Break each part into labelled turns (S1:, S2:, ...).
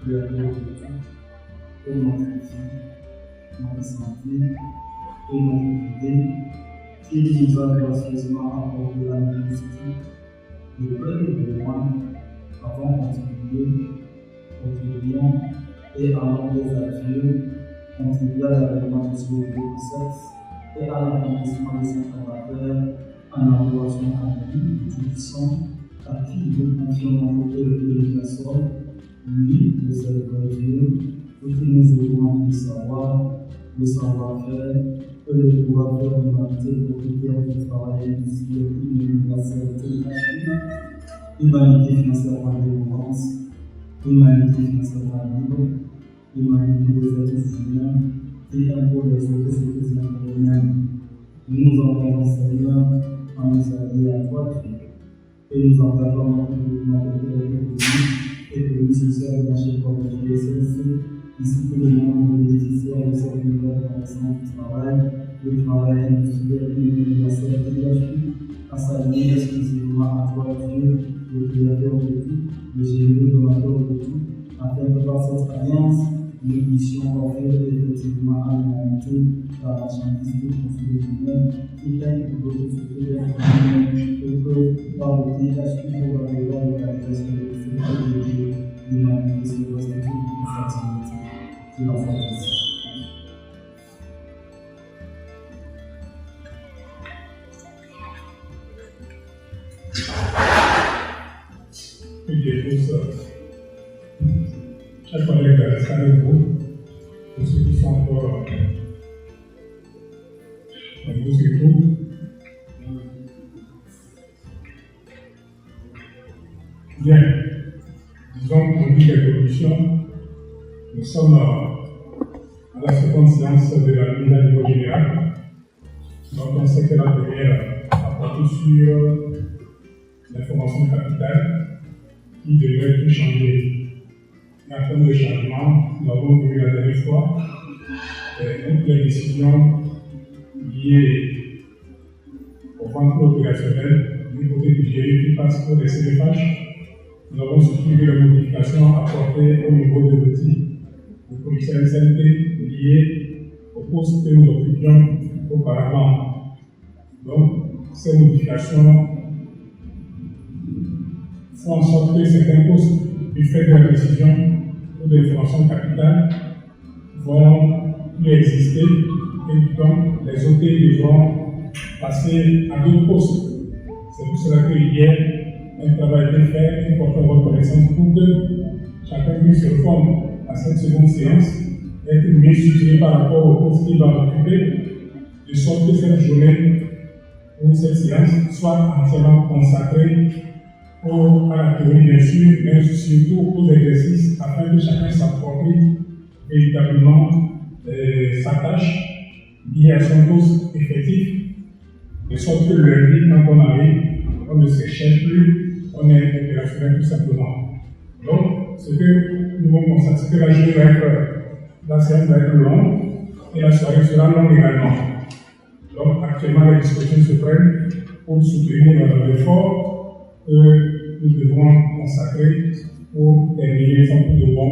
S1: créateur de tout, pour notre vie, notre santé et notre vie, qui nous a gracieusement accordé la nécessité de paix et de loin, avons continué, continuons et allons des adieux, contribuer à l'avènement de ce nouveau sexe et à l'accomplissement de son caractère en adoration à lui, Tout-Puissant, à qui nous confions notre éducation, lui, le Seigneur Dieu, pour qu'il nous augmente le savoir, le savoir-faire et le pouvoir de l'humanité pour qu'il travailler ici une universalité de la humanité financièrement délivrance, humanité financièrement libre, humanité des êtres humains qui impose les autres ce qu'ils imposent eux-mêmes. Nous nous engageons, Seigneur, à nous allier à toi, Dieu, et nous engageons notre mouvement de vie et que nous succèdons dans chaque corps de Dieu, ainsi que le monde bénéficiaire de cette nouvelle connaissance du travail industriel et universel de la vie, à s'allier exclusivement à toi, Dieu, le créateur de tout, le généreux donateur de tout, afin que par cette alliance, nous puissions offrir effectivement à l'humanité la marchandise de construire humaine qui gagne pour d'autres sociétés humaines et que par le dégagement de la loi de la réalisation de Dieu, l'humanité se restitue une fraternité qui la fortalise.
S2: Chers collègues, saluez-vous, pour ceux qui sont encore dans vos écoutes. Bien, disons qu'on dit l'évolution, nous sommes à la seconde séance de la mise à niveau général. Donc on sait que la première a porté sur l'information capitale qui devrait tout changer. En termes de changement, nous avons vu la dernière fois toutes les décisions liées au contrôle opérationnel du côté du GIE qui passe pour les CDFH. Nous avons suivi les modifications apportées au niveau de l'outil de commissaire SNP lié au poste que nous occupions auparavant. Donc, ces modifications font en sorte que certains postes, du fait de la décision ou de l'information capitale, vont plus exister et donc les OT devront passer à d'autres postes. C'est pour cela que hier, un travail a été fait, important votre connaissance pour que chacun puisse se former à cette seconde séance et être mieux situé par rapport au poste qu'il va occuper, de sorte que cette journée ou cette séance soit entièrement consacrée à la théorie bien sûr, mais surtout aux exercices afin que chacun s'approprie véritablement sa tâche liée à son poste effectif, de sorte que le lundi, quand on arrive, on ne se cherche plus, on est opérationnel tout simplement. Donc, ce que nous allons constater, c'est que la journée va être, la séance va être longue et la soirée sera longue également. Donc, actuellement, les discussions se prennent pour soutenir l'effort que nous devons consacrer pour terminer sans plus de bon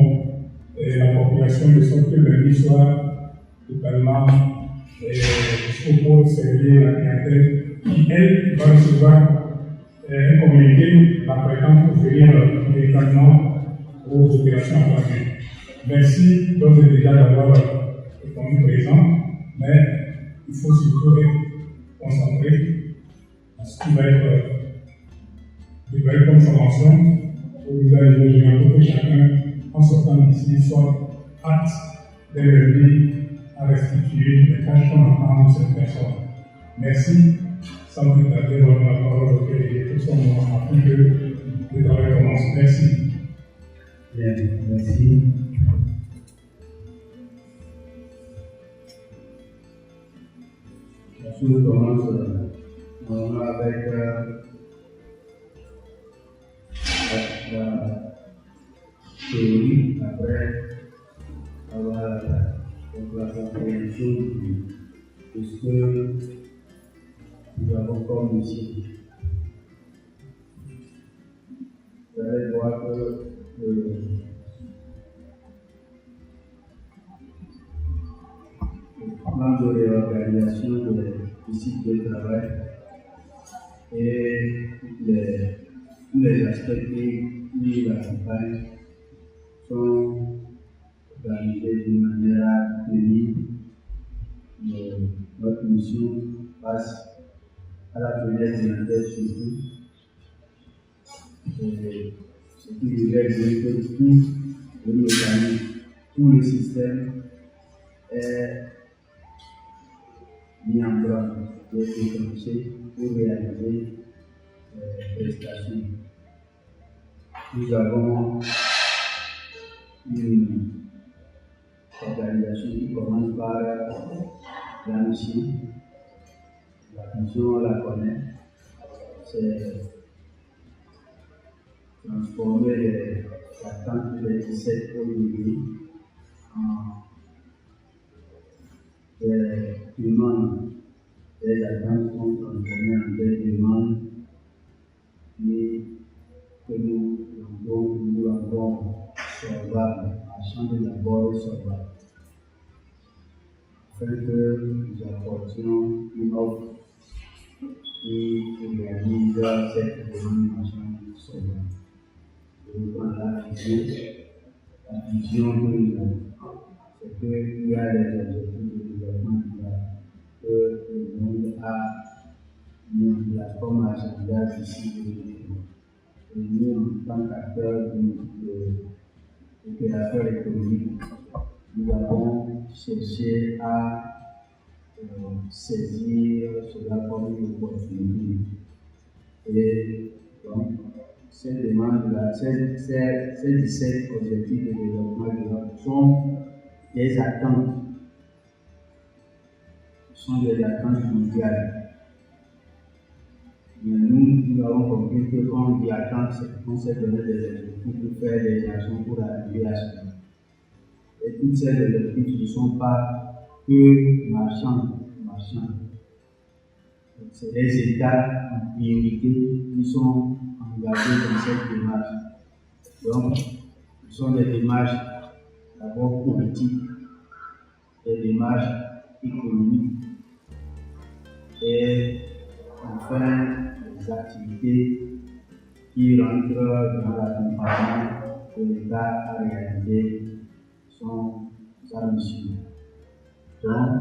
S2: la population de sorte que le lundi soit totalement dispo pour servir la clientèle qui, elle, va recevoir un communiqué l'apprétant pour venir véritablement aux opérations attendues. Merci d'ores et déjà d'avoir répondu présent, mais il faut surtout être concentré à ce qui va être de belles conventions pour l'usage de général pour que chacun, en sortant d'ici, soit apte dès lundi à restituer les tâches qu'on entend de cette personne. Merci. Sans plus tarder, on va la parole au PDG pour son moment afin que le travail commence. Merci.
S1: Bien, merci. La chose commence avec la théorie, après avoir la compréhension de ce que nous avons comme mission. Vous allez voir que l'organisation du site de travail et tous les aspects qui l'accompagnent sont organisés d'une manière à tenir notre mission face à la première clientèle surtout. Et ce qui voudrait dire que tout l'organisme, tout le système est mis en place, est déclenché pour réaliser les prestations. Nous avons une organisation qui commence par la mission. La mission, on la connaît, c'est transformer la tente de 17 aujourd'hui en des demandes. Les attentes sont transformées en des demandes que nous rendons solvables, marchand d'abord solvables, afin que nous apportions une offre qui réalise cette demande marchande solvable. Je reprends la vision que nous avons, c'est qu'il y a des objectifs de développement durable que le monde a mis en place comme agenda d'ici 2030. Et nous, en tant qu'acteurs d'opérateurs économiques, nous avons cherché à saisir cela comme une opportunité. Et donc, ces demandes-là, ces 17 objectifs de développement durable sont des attentes. Ce sont des attentes mondiales. Mais nous avons compris que quand on dit attente, c'est qu'on s'est donné des objectifs pour faire des actions pour arriver à cela. Et tous ces objectifs ne sont pas que marchands. C'est les États en priorité qui sont engagés dans cette démarche. Donc, ce sont des démarches d'abord politiques, des démarches économiques et enfin les activités qui rentrent dans l'accompagnement que l'État a réalisé sont sa mission. Donc,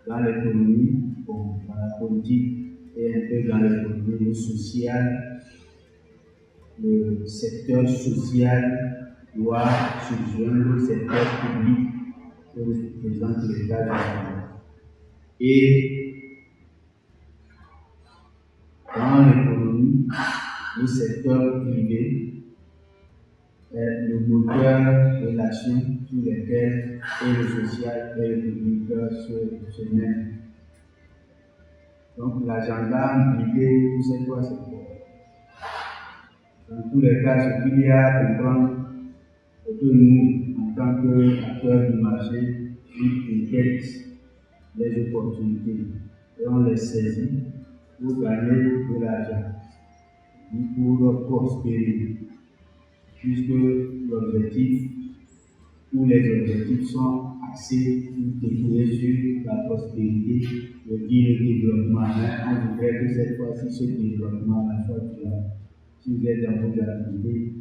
S1: dans l'économie, dans la politique et un peu dans l'économie sociale, le secteur social doit subvenir au secteur public que représente l'État du Sénégal. Et dans l'économie, le secteur privé est le moteur de l'action sur lequel et le social et le public se mettent. Donc l'agenda impliqué, vous savez quoi, c'est quoi? Dans tous les cas, ce qu'il y a à comprendre, c'est que nous, en tant qu'acteurs du marché, nous détectons les opportunités et on les saisit pour gagner de l'argent, pour prospérer, puisque l'objectif ou les objectifs sont axés pour découvrir sur la prospérité, le développement. Mais on voudrait que cette fois-ci, ce développement soit durable. Si vous êtes dans vos activités,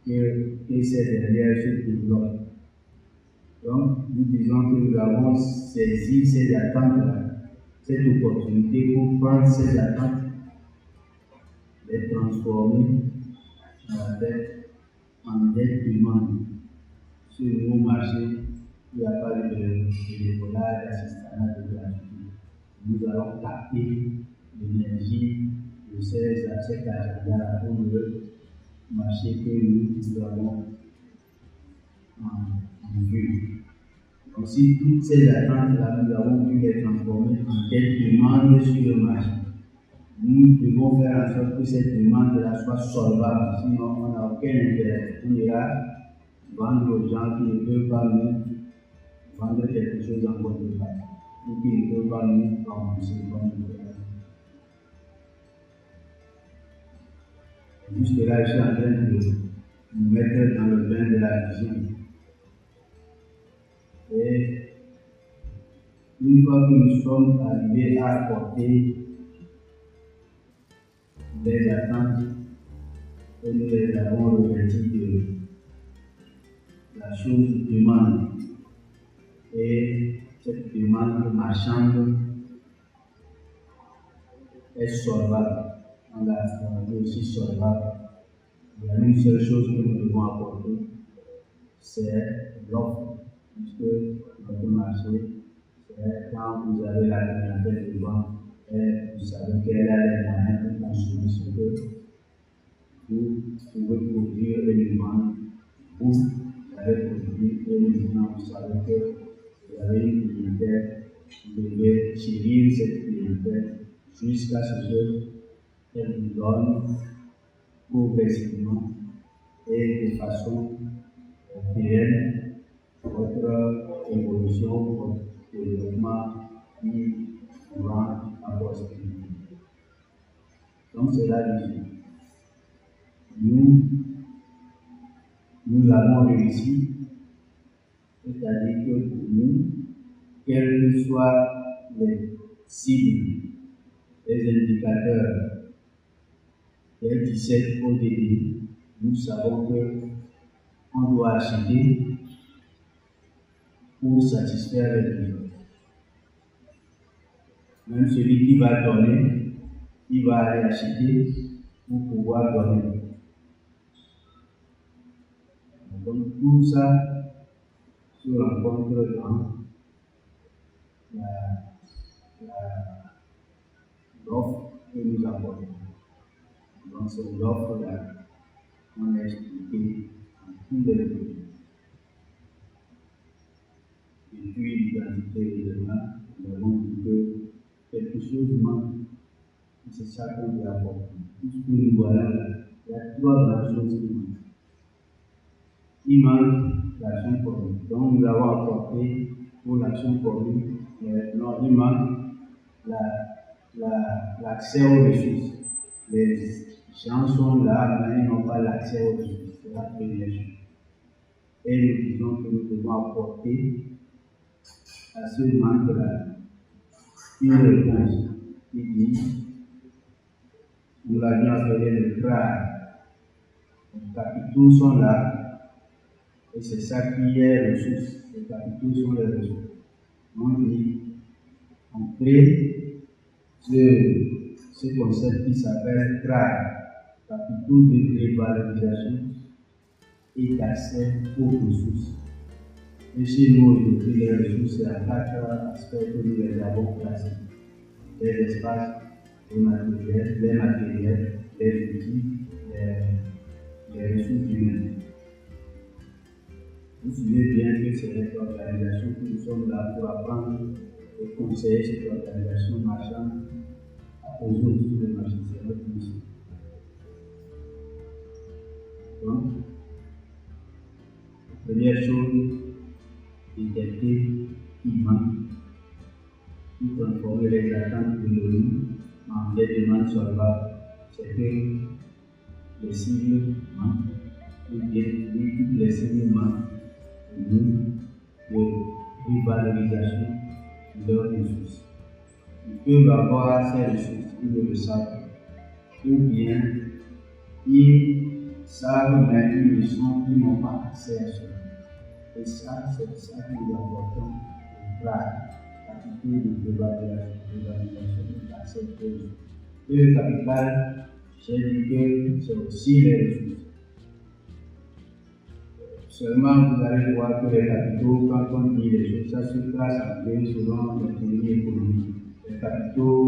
S1: que ces dernières se développent. Donc, nous disons que nous avons saisi ces attentes-là, cette opportunité pour prendre ces attentes, les transformer en des demandes. Sur le nouveau marché, il n'y a pas de décollage, d'assistanat de gratuité. Nous allons capter l'énergie de cet agenda pour le marché que nous avons en vue. Donc, si toutes ces attentes-là, nous avons pu les transformer en des demandes sur le marché, nous devons faire en sorte que cette demande-là soit solvable, sinon on n'a aucun intérêt. On ira vendre aux gens qui ne peuvent pas nous vendre quelque chose en contrepartie, ou qui ne peuvent pas nous rembourser comme nous le faisons. Jusque-là, je suis en train de nous mettre dans le bain de la vision. Et Une fois que nous sommes arrivés à apporter les attentes et nous les avons revêties de la chose demande et cette demande marchande est solvable. On l'a aussi solvable. Il y a une seule chose que nous devons apporter, c'est l'offre. Puisque dans le marché, c'est quand vous avez la clientèle devant et vous savez quel est le moyen pour consommer ce que vous pouvez produire et le vendre. Vous avez produit et maintenant vous savez que vous avez une clientèle, vous devez chérir cette clientèle jusqu'à ce qu'elle vous donne progressivement et de façon pérenne votre évolution, votre développement qui va à prospérité. Donc c'est la vision. Nous l'avons réussi, c'est-à-dire que pour nous, quels que soient les cibles, les indicateurs, les 17 ODD, nous savons qu'on doit acheter pour satisfaire les besoins. Même celui qui va donner, il va aller acheter pour pouvoir donner. Donc tout ça se rencontre dans l'offre que nous apportons. Donc c'est l'offre-là qu'on a expliqué en tous les domaines. Depuis l'identité élémentaire, nous avons dit que quelque chose manque, c'est ça qu'on doit apporter. Tout ce que nous voyons là, il y a trois grandes choses qui manquent. Il manque l'action commune. Donc nous avons apporté pour l'action commune, non, il manque l'accès aux ressources. Les gens sont là, mais ils n'ont pas l'accès aux ressources. C'est la première chose. Et nous disons que nous devons apporter à ce manque-là une réponse qui dit, nous l'avions appelé le CRA. Les capitaux sont là, et c'est ça qui est ressources. Les capitaux sont les ressources. On dit, on crée ce concept qui s'appelle CRA, capitaux de revalorisation et d'accès aux ressources. Et chez nous, aujourd'hui, les ressources, c'est à 4 aspects que nous les avons placés. Les espaces, les matériels, les outils, les ressources humaines. Vous savez bien que c'est cette organisation que nous sommes là pour apprendre et conseiller cette organisation marchande aux autres sur le marché. C'est notre mission. Donc, la première chose, l'identité qui manque, pour transformer les attentes de l'ONU en des demandes solvables, c'est que les cibles manquent, ou bien toutes les cibles manquent de revalorisation de leurs ressources. Ils peuvent avoir ces ressources, ils ne le savent pas, ou bien ils savent, mais ils n'ont pas accès à cela. Et ça, c'est ça que nous apportons au capitaux de revalorisation d'accès aux ressources. Et le capital, j'ai dit que c'est aussi les ressources. Seulement, vous allez voir que les capitaux, quand on dit les choses, ça se place en deux selon les théories économiques. Les capitaux,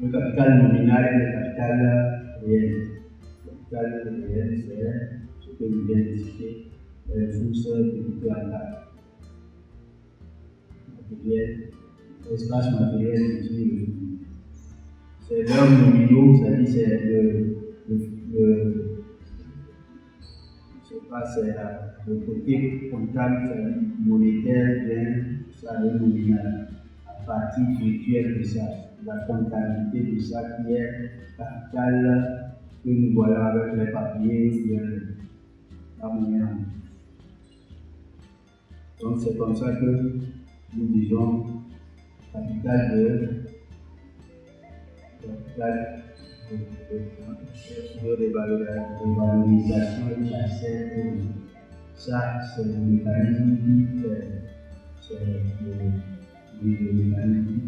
S1: le capital nominal et le capital réel. Le capital réel, c'est ce que je viens de citer. Les ressources de l'entente. Matériel, l'espace matériel utile. C'est l'heure nominaux, c'est-à-dire c'est le côté comptable, c'est-à-dire monétaire, bien, ça le nominal. À partir virtuelle de ça, la comptabilité de ça qui est capital que nous voyons avec les papiers, bien, la monnaie. Donc c'est comme ça que
S3: nous disons capital de revalorisation et chasseur. Ça, c'est le mécanisme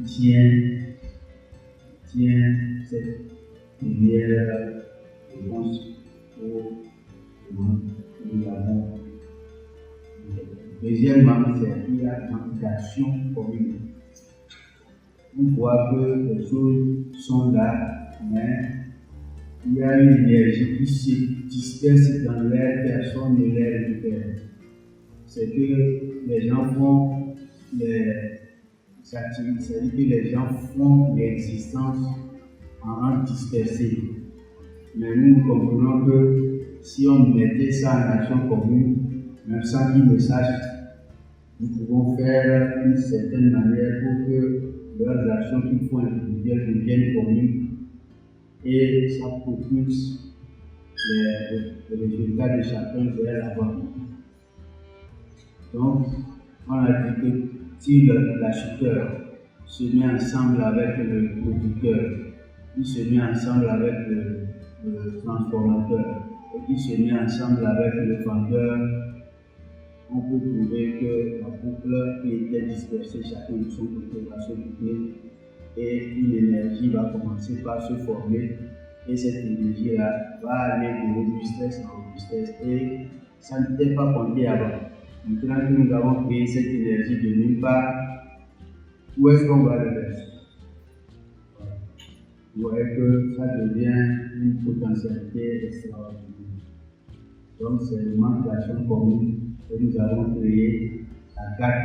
S3: qui tient cette première réponse où nous avons. Deuxièmement, c'est qu'il y a une application commune. On voit que les choses sont là, mais il y a une énergie qui se disperse dans l'air, personne ne les récupère. C'est que les gens font les activités, c'est-à-dire que les gens font l'existence en rang dispersé. Mais nous comprenons que si on mettait ça en action commune, même sans qu'ils le sachent, nous pouvons faire d'une certaine manière pour que leurs actions qu'ils font individuelles deviennent communes et ça propulse les résultats de chacun vers l'avant. Donc, on a dit que si l'acheteur se met ensemble avec le producteur, il se met ensemble avec le transformateur et il se met ensemble avec le vendeur, on peut trouver que la boucle qui était dispersée chacun de son côté va se boucler et une énergie va commencer par se former et cette énergie-là va aller de robustesse en robustesse et ça n'était pas compté avant. Maintenant que nous avons créé cette énergie de nulle part, où est-ce qu'on va le verser? Vous voyez que ça devient une potentialité extraordinaire. Donc c'est le manque d'action commune que nous avons créé la GAC,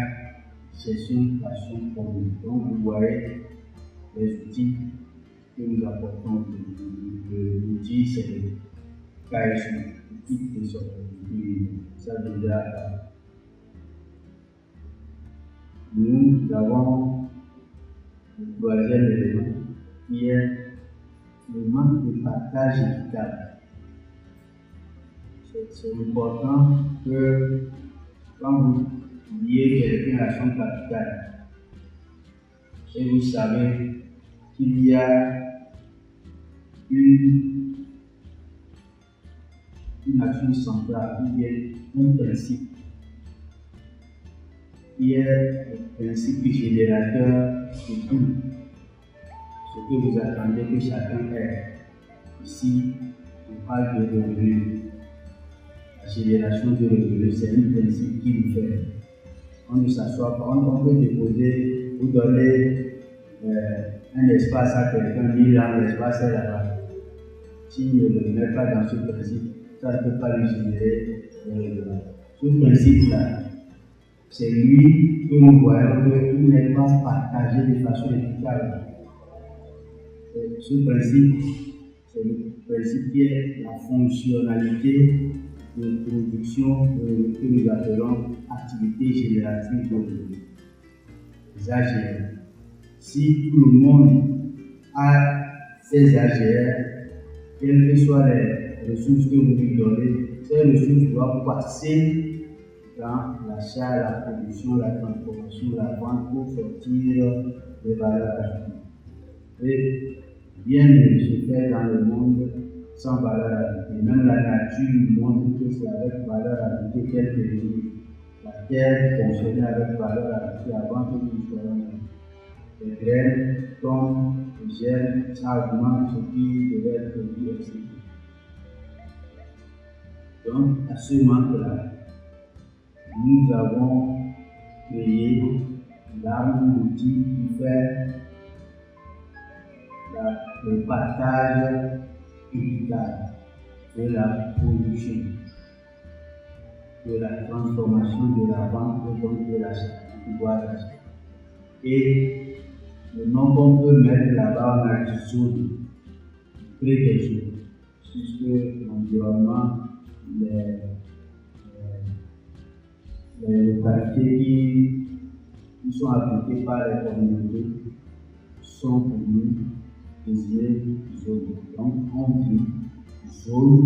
S3: gestion d'action commune. Donc vous voyez les outils que nous apportons. L'outil c'est le KSU, l'outil de sortie. Ça déjà. Nous avons le troisième élément qui est le manque de partage équitable. C'est important que quand vous liez quelqu'un à son capital et vous savez qu'il y a une action centrale, il y a un principe qui est le principe générateur de tout ce que vous attendez que chacun ait. Ici, on parle de revenus. La génération de revenus, c'est un principe qui nous fait. On ne s'assoit pas, on peut déposer, vous donner un espace à quelqu'un, lui dans l'espace est là-bas. S'il ne le met pas dans ce principe, ça ne peut pas lui générer des revenus. Ce principe-là, c'est lui que nous voyons qu'il n'est pas partagé de façon équitable. Ce principe, c'est le principe qui est la fonctionnalité de production que nous appelons activité générative de revenus, les AGR. Si tout le monde a ces AGR, quelles que soient les ressources que vous lui donnez, ces ressources doivent passer dans l'achat, la production, la transformation, la vente pour sortir des valeurs ajoutées. Et rien ne se fait dans le monde sans valeur ajoutée. Même la nature montre que c'est avec valeur ajoutée qu'elle évolue. La terre fonctionnait avec valeur ajoutée avant que nous soyons nés. Les graines tombent, les germes, ça augmente ce qui devait être produit, etc. Donc, à ce manque-là, nous avons créé l'arme d'outils qui fait le partage équitable de la production, de la transformation, de la vente et donc de l'achat, du pouvoir d'achat. Et le nom qu'on peut mettre là-bas, on a dit zone, près des zones, puisque l'environnement, les localités qui sont habitées par les communautés sont pour nous désignées zones. Donc on dit zone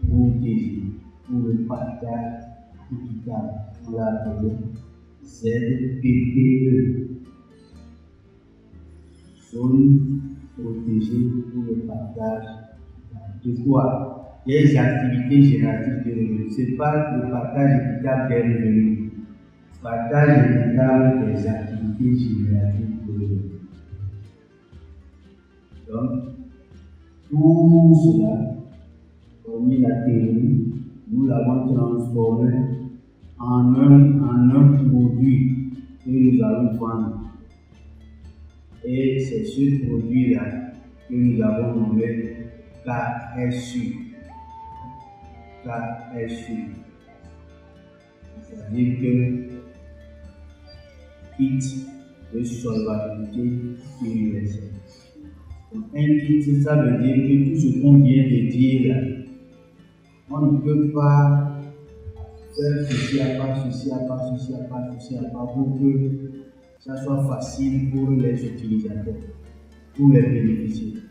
S3: protégée pour le partage équitable. On l'a appelé ZPPE, zone protégée pour le partage de quoi? Des activités génératives de revenus. Ce n'est pas le partage équitable des revenus. Partage équitable des activités génératives de revenus. Donc, tout cela, hormis la théorie, nous l'avons transformé en un produit que nous allons vendre. Et c'est ce produit-là que nous avons nommé KSU. KSU. C'est-à-dire que kit de solvabilité universelle. Donc, un kit, ça veut dire que tout ce qu'on vient de dire là, on ne peut pas faire ceci à part, ceci à part, ceci à part, ceci à part, pour que ça soit facile pour les utilisateurs, pour les bénéficiaires,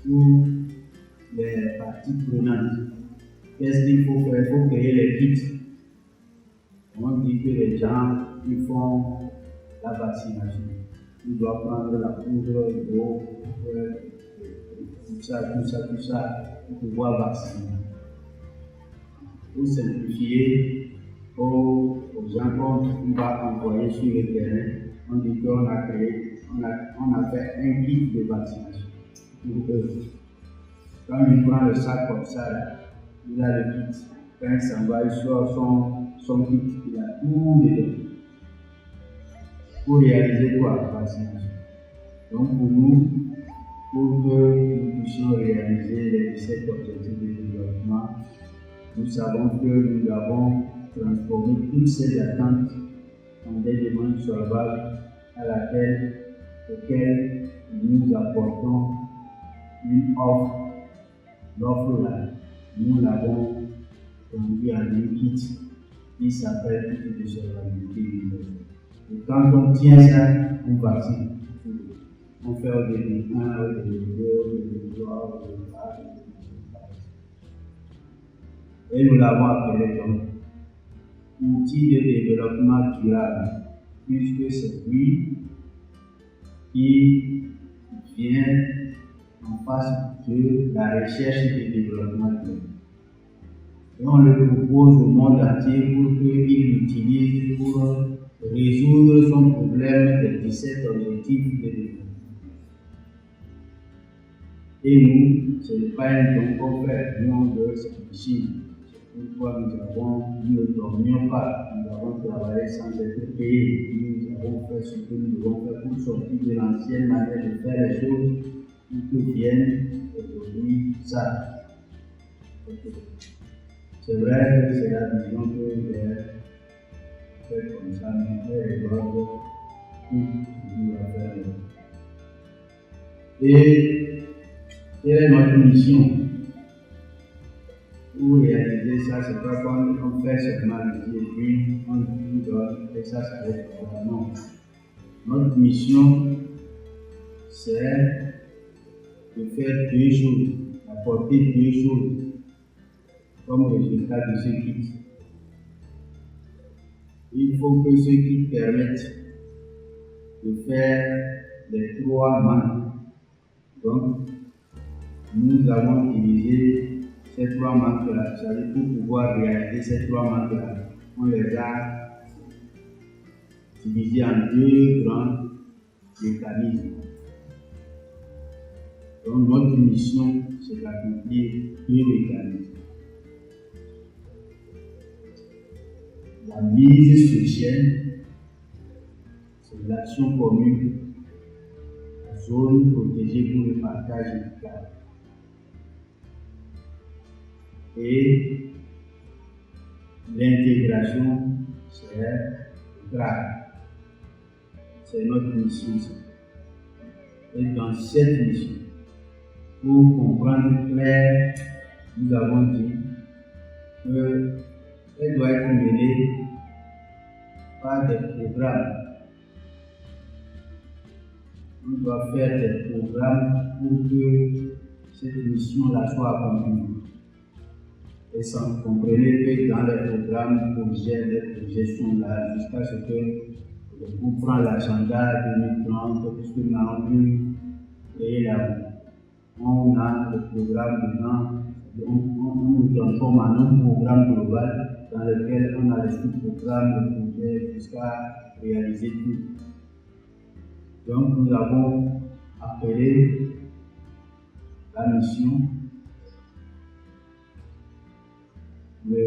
S3: pour les parties prenantes. Qu'est-ce qu'il faut faire? Il faut créer les kits. On dit que les gens ils font la vaccination. Ils doivent prendre la poudre, l'eau, tout ça, pour pouvoir vacciner. Pour simplifier, aux gens qu'on va envoyer sur le terrain, on dit qu'on a créé, on a fait un kit de vaccination pour eux. Quand il prend le sac comme ça, là, il a le kit. Quand il s'en va, il sort son kit, il a tout dedans. Pour réaliser quoi? La vaccination. Donc pour nous, pour que nous puissions réaliser les 17 objectifs de développement, nous savons que nous avons transformé toutes ces attentes en des demandes solvables auxquelles nous apportons une offre. L'offre là, nous l'avons conduit à un kit qui s'appelle kit de solvabilité universelle. Et quand on tient ça, on vaccine. On fait au début 1, au début 2, au début 3, au début 4. Et nous l'avons appelé donc outil de développement durable, puisque c'est lui qui vient en face de la recherche et du développement durable. Et on le propose au monde entier pour qu'il l'utilise pour résoudre son problème des 17 objectifs de développement. Et nous, ce n'est pas un don qu'on fait, nous on veut s'enrichir. C'est pourquoi nous ne dormions pas, nous avons travaillé sans être payés, nous avons fait ce que nous devons faire pour sortir de l'ancienne manière de faire les choses, pour que vienne aujourd'hui ça. C'est vrai que c'est la vision que j'ai faite comme ça, mais elle doit tout nous à faire. Et quelle est notre mission? Pour réaliser ça, c'est pas qu'on fait seulement le pied et puis on nous donne et ça va être non. Notre mission, c'est de faire deux choses, apporter deux choses comme résultat de ce kit. Il faut que ce kit permette de faire les trois manques. Donc, nous avons utilisé ces trois manques-là, c'est-à-dire pour pouvoir réaliser ces trois manques-là, on les a divisés en deux grands mécanismes. Donc notre mission, c'est d'accomplir deux mécanismes. La mise sur chaîne, c'est l'action commune, la zone protégée pour le partage équitable. Et l'intégration, c'est le grade. C'est notre mission. Et dans cette mission, pour comprendre clair, nous avons dit qu'elle doit être menée par des programmes. On doit faire des programmes pour que cette mission-là soit accomplie. Et sans comprenez que dans les programmes, les projets sont là jusqu'à ce que le groupe prend l'agenda 2030, puisque nous n'avons plus créé la route. On a le programme dedans, on nous transforme en un programme global dans lequel on a les sous-programmes de projets jusqu'à réaliser tout. Donc nous avons appelé la mission le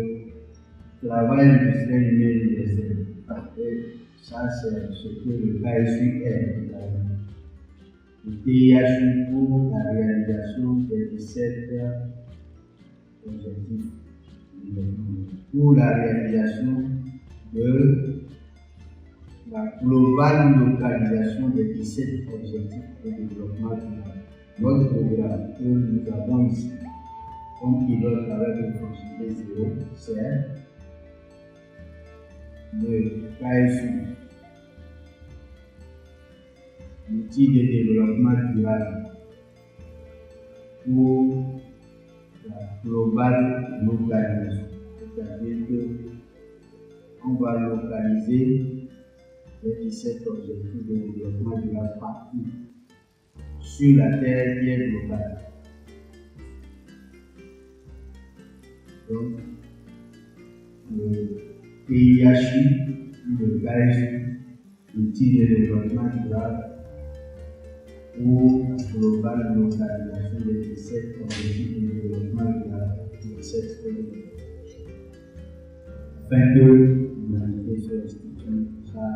S3: travail industriel humain universel. Et ça, c'est ce que le KSU est. Le TIHU pour la réalisation des 17 objectifs. Pour la réalisation de la globale localisation des 17 objectifs de développement durable. Notre programme que nous avons ici, comme pilote avec une fonctionnalité 0, c'est le KSU, l'outil de développement durable pour la globale localisation. C'est-à-dire qu'on va localiser les 17 objectifs de développement durable partout sur la terre qui est globale. Donc, le PIHU, le KSU, l'outil de développement durable pour la globale localisation des 17 objectifs de développement durable de cette afin que l'humanité soit restituée ça.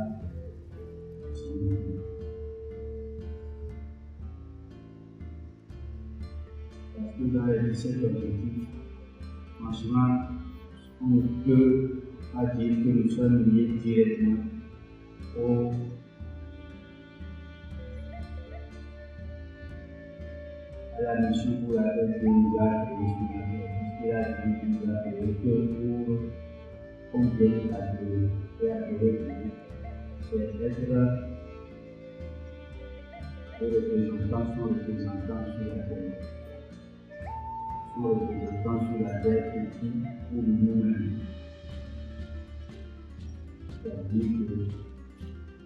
S3: Parce que dans les 17 objectifs, franchement, on ne peut pas dire que nous sommes liés directement à la mission pour laquelle Dieu nous a créés sur la terre. Puisqu'il a dit qu'il nous a créés que pour qu'on vienne adorer et adorer Dieu, c'est être son représentant sur la terre. Son représentant sur la terre qui pour nous-mêmes. C'est-à-dire que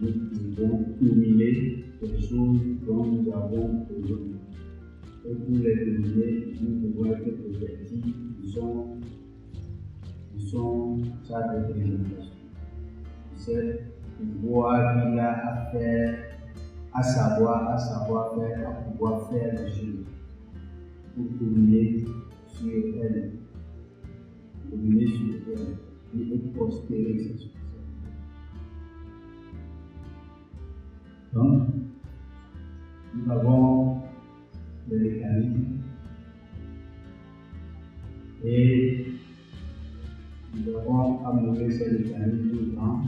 S3: nous pouvons cumuler les choses dont nous avons besoin. Et pour les dominer, nous pouvons être objectifs qui sont sa représentation. C'est pouvoir qu'il a à faire, à savoir faire, à pouvoir faire les choses pour dominer sur elle, et prospérer ces choses. Donc, nous avons le mécanisme et nous avons amélioré ce mécanisme dans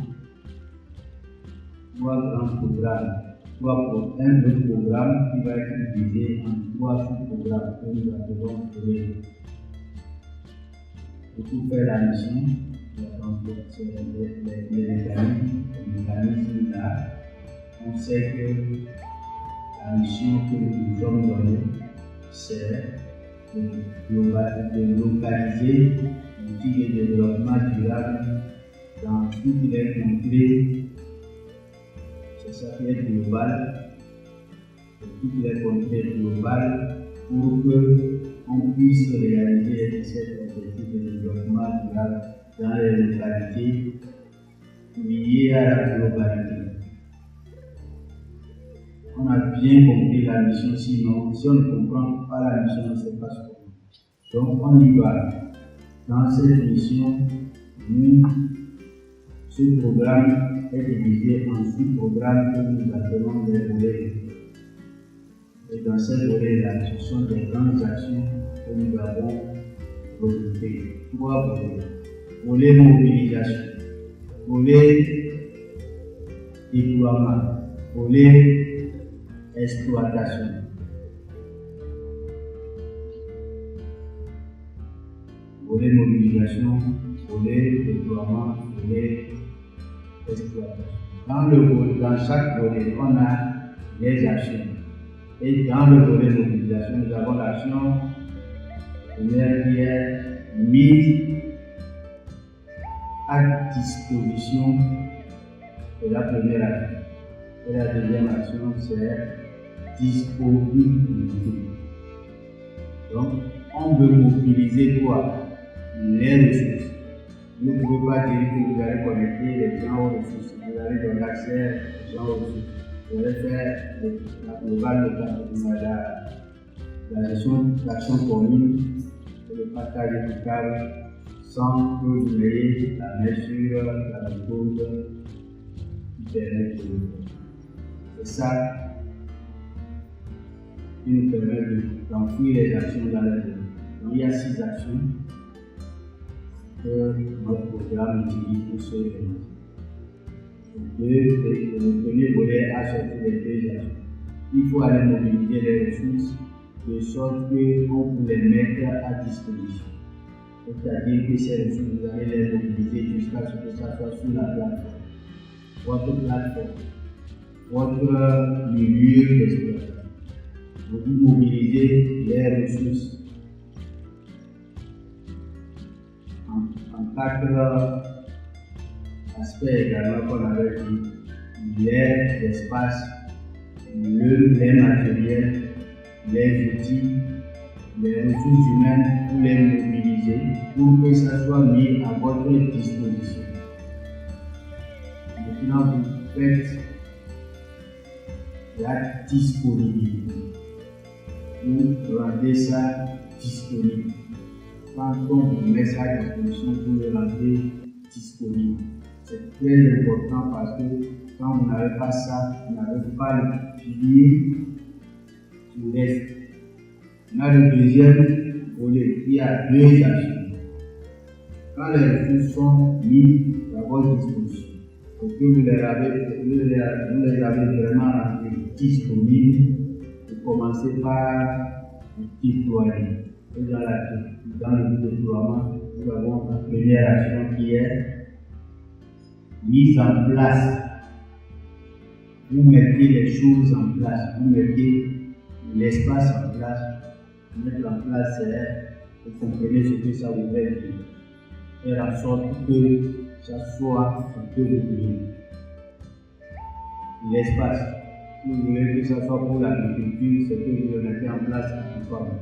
S3: 3 grands programmes, soit un autre programme qui va être divisé en 3 sous-programmes que nous appelons les. Pour faire la mission, les mécanismes là, on sait que la mission que nous sommes donnée, c'est de localiser l'outil de développement durable dans toutes les contrées. C'est ça qui est global, toutes les contrées globales pour qu'on puisse réaliser cet objectif de développement durable dans les localités liées à la globalité. On a bien compris la mission, sinon, si on ne comprend pas la mission, on ne sait pas ce qu'on fait. Donc, on y va. Dans cette mission, ce programme est divisé en sous-programmes que nous appelons les volets. Et dans ces volets-là, ce sont des grandes actions que nous avons regroupées. 3 volets. Volet mobilisation, volet déploiement, volet exploitation. Volet mobilisation, volet déploiement, volet exploitation. Dans chaque volet, on a des actions. Et dans le volet mobilisation, nous avons l'action première qui est mise à disposition de la première action. Et la deuxième action, c'est disponibilité. Donc, on veut mobiliser quoi? Les ressources. Vous ne pouvez pas dire que vous allez connecter les gens aux ressources, vous allez donner accès aux gens aux ressources. Vous allez faire la globale, la gestion d'action commune et le partage équitable sans que vous ayez la mesure, la méthode qui permet de le faire. C'est ça qui nous permet d'enfouir les actions dans la vie. Donc il y a 6 actions que notre programme utilise pour ce événement. Le premier volet a sorti les 2 actions. Il faut aller mobiliser les ressources de sorte qu'on peut les mettre à disposition. C'est-à-dire que ces ressources, vous allez les mobiliser jusqu'à ce que ça soit sur la plateforme. Votre plateforme, votre milieu d'exploitation. Vous mobilisez les ressources en 4 aspects également qu'on avait dit. Les espaces, les matériels, les outils, les ressources humaines pour les mobiliser pour que ça soit mis à votre disposition. Maintenant, vous faites la disponibilité. Vous rendez ça disponible. Quand on vous met ça à disposition, vous le rendez disponible. C'est très important parce que quand vous n'avez pas ça, vous n'avez pas le pilier du reste. On a le deuxième volet, il y a 2 actions. Quand les ressources sont mises à votre disposition, et que vous les avez vraiment rendues disponibles, vous commencez par le déployer. Et dans le déploiement, nous avons la première action qui est mise en place. Vous mettez les choses en place, vous mettez l'espace en place. Mettre en place, c'est, vous comprenez ce que ça vous fait dire. Faire en sorte que ça soit un peu régulier. L'espace, si vous voulez que ça soit pour l'agriculture, c'est que vous le mettez en place en forme.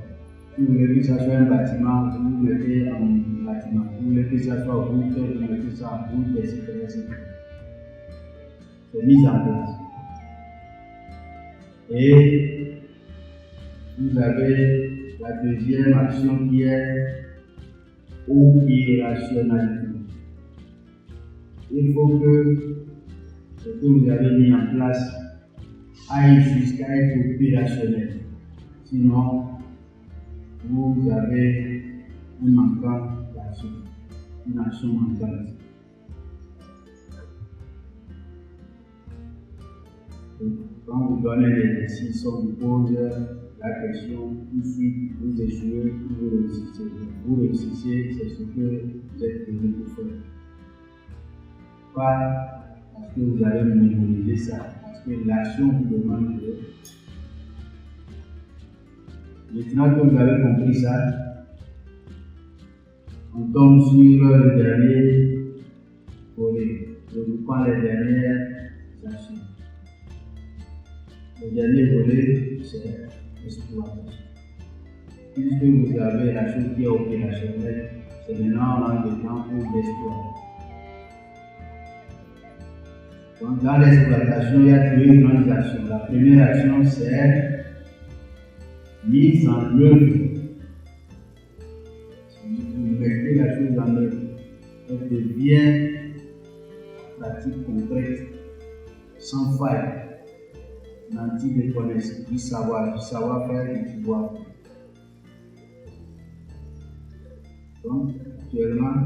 S3: Si vous voulez que ça soit un bâtiment, vous le mettez en bâtiment. Si vous voulez que ça soit route, vous mettez ça en route, etc. C'est mis en place. Et vous avez la deuxième action qui est opérationnalité. Il faut que ce que vous avez mis en place aille jusqu'à être opérationnel. Sinon, vous avez un manquant d'action, une action manquante. Quand vous donnez l'exercice, on vous pose la question, ici, vous échouez, vous réussissez. Vous réussissez, c'est ce que vous êtes venu pour faire. Pas parce que vous allez mémoriser ça, parce que l'action vous demande de. Maintenant que vous avez compris ça, on tombe sur le dernier volet. Je vous prends les dernières actions. Le dernier volet, c'est l'exploitation. Puisque vous avez la chose qui est opérationnelle, c'est maintenant on rentre dedans pour l'exploiter. Donc dans l'exploitation, il y a 2 grandes actions. La première action, c'est mise en œuvre. Vous mettez la chose en œuvre. Elle devient pratique concrète, sans faille. Nanti de connaissance, du savoir-faire et du pouvoir. Donc, actuellement,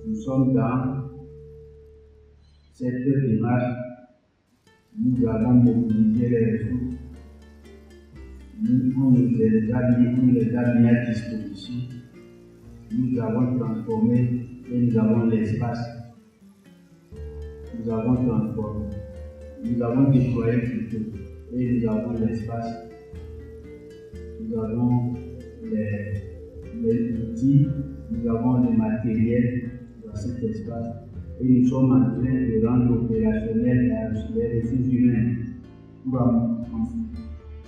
S3: nous sommes dans cette démarche. Nous avons mobilisé les ressources. On les a mis à disposition. Nous avons transformé et nous avons l'espace. Nous avons transformé. Nous avons déployé plutôt et nous avons l'espace, nous avons les outils, nous avons les matériels dans cet espace et nous sommes en train de rendre opérationnel les ressources humaines pour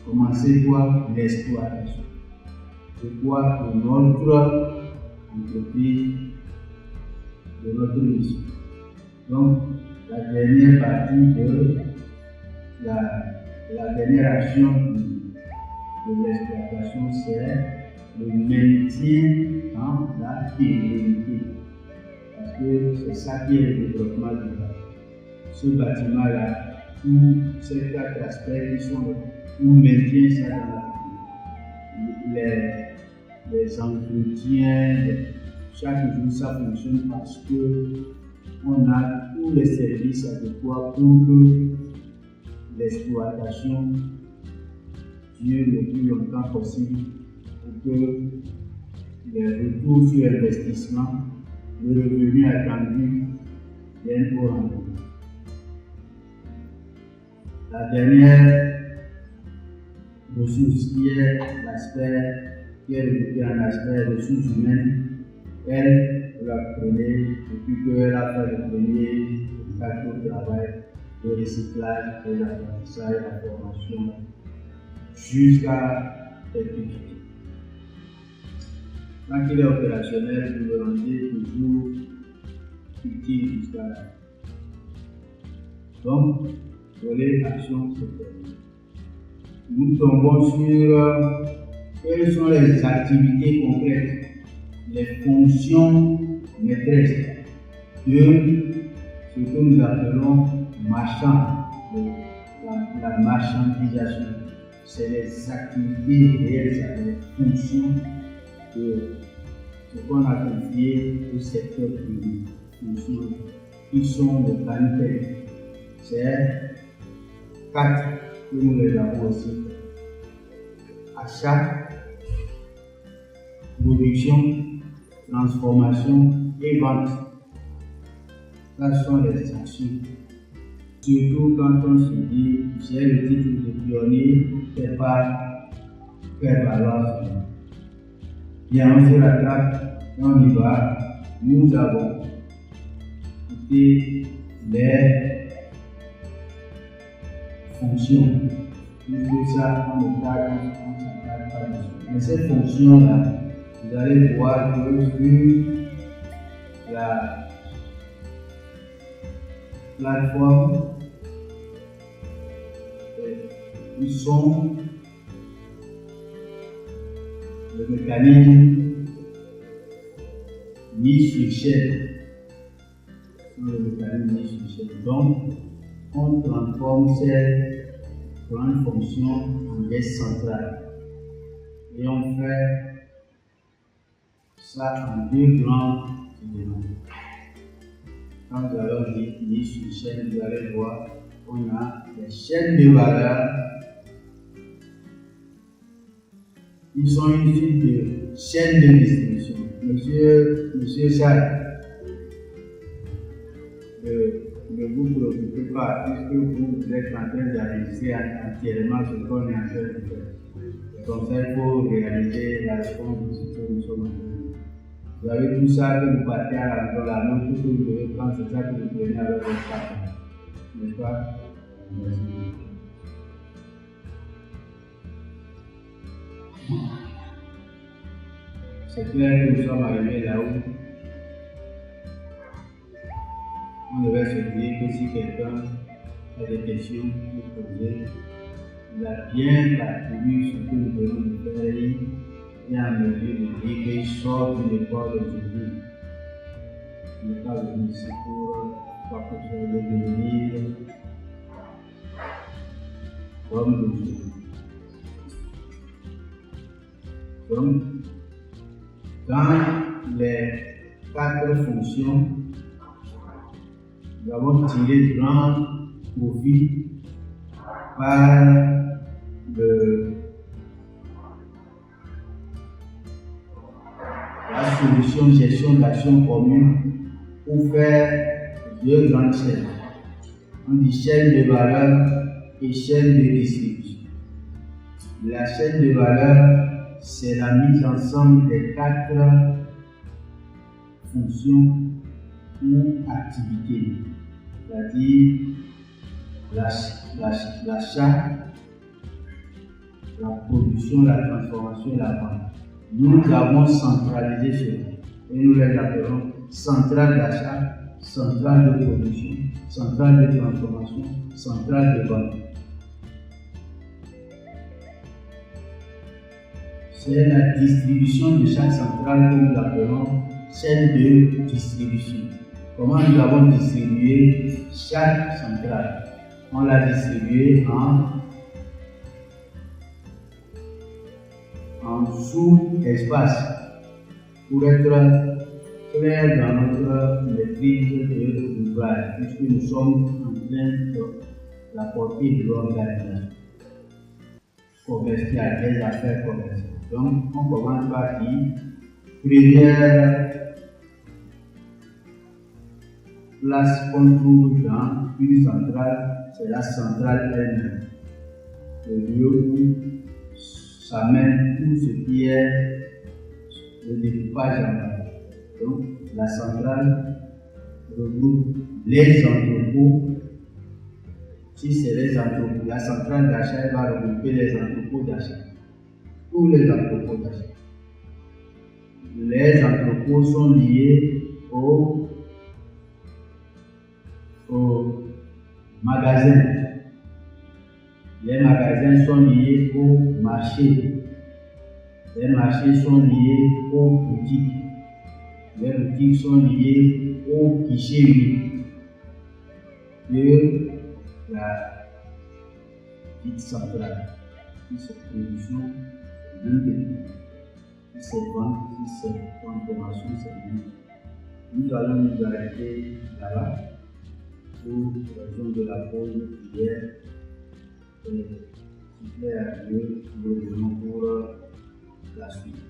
S3: commencer par l'exploitation. C'est quoi notre entreprise, de notre mission. Donc, la dernière partie de la dernière action de l'exploitation, c'est le maintien dans la pérennité. Parce que c'est ça qui est le développement durable. Ce bâtiment-là, tous ces 4 aspects qui sont pour maintenir ça dans la vie. Les entretiens, chaque jour ça fonctionne parce que on a tous les services adéquats pour que l'exploitation dure le plus longtemps possible, pour que les retours sur investissement, le revenu attendu viennent au rendez-vous. La dernière ressource qui est l'aspect, qui est développé en aspect ressources humaines, elle, vous la prenez depuis qu'elle a fait le premier acte de travail, le recyclage, l'apprentissage, la formation, jusqu'à certifier. Quand il est opérationnel, vous le rendez toujours utile jusqu'à la fin. Donc, volet action, c'est terminé. Nous tombons sur quelles sont les activités concrètes, les fonctions maîtresses de ce que nous appelons marchand, la marchandisation. C'est les activités réelles, c'est les fonctions de ce qu'on a confié au secteur privé, fonctions qui sont de qualité. C'est 4 que nous les avons aussi. Achat, production, transformation et vente. Ce sont les actions. Surtout quand on se dit, j'ai le titre de pionnier, c'est pas faire valoir cela. Bien, on se rattrape, on y va. Nous avons écouté les fonctions. Tout ça, on ne s'attarde pas dessus. Mais ces fonctions-là, vous allez voir que sur la plateforme, ils sont le mécanisme mis sur chaîne. Le mécanisme mis sur chaîne. Donc, on transforme ces grandes fonctions en des centrales. Et on fait ça en 2 grands éléments. Quand vous allez mis sur chaîne, vous allez voir qu'on a les chaînes de valeur. Ils sont une suite de chaînes de distribution. Monsieur Charles, ne vous préoccupez pas, puisque vous êtes en train d'analyser entièrement ce qu'on est en train de faire. Comme ça, il faut réaliser la réponse de ce que nous sommes en train de faire. Vous avez tout ça que vous partez à la note que vous devez prendre, c'est ça que vous prenez avec votre partenaire. N'est-ce pas? Merci. C'est clair que nous sommes arrivés là-haut. On devait se dire que si quelqu'un a des questions pour poser, il a bien parcouru ce que nous devons faire et en mesure de dire qu'il sort de l'école aujourd'hui. Il n'est pas venu ici pour devenir comme d'aujourd'hui. Donc, dans les 4 fonctions, nous avons tiré grand profit par la solution gestion d'action commune pour faire 2 grandes chaînes. On dit chaîne de valeur et chaîne de distribution. La chaîne de valeur, c'est la mise ensemble des 4 fonctions ou activités, c'est-à-dire l'achat, la production, la transformation et la vente. Nous avons centralisé cela et nous les appelons centrale d'achat, centrale de production, centrale de transformation, centrale de vente. C'est la distribution de chaque centrale que nous appelons chaîne de distribution. Comment nous avons distribué chaque centrale? On l'a distribué en sous-espace pour être clair dans notre maîtrise de l'ouvrage, puisque nous sommes en train de l'apporter de l'organisation commerciale, des affaires commerciales. Donc, on commence par dire, première place qu'on trouve dans une centrale, c'est la centrale elle-même, le lieu où s'amène tout ce qui est le découpage en bas. Donc, la centrale regroupe les entrepôts. Si c'est les entrepôts, la centrale d'achat va regrouper les entrepôts d'achat. Tous les entrepôts d'achat. Les entrepôts sont liés au magasin. Les magasins sont liés au marché. Les marchés sont liés aux boutiques. Les boutiques sont liées au guichet unique de la petite centrale. Si c'est production, c'est même bénéfice. Si c'est vente, si c'est transformation, c'est même. Nous allons nous arrêter là-bas pour raison de la pause hier. Et s'il plaît à Dieu, nous revenons pour la suite.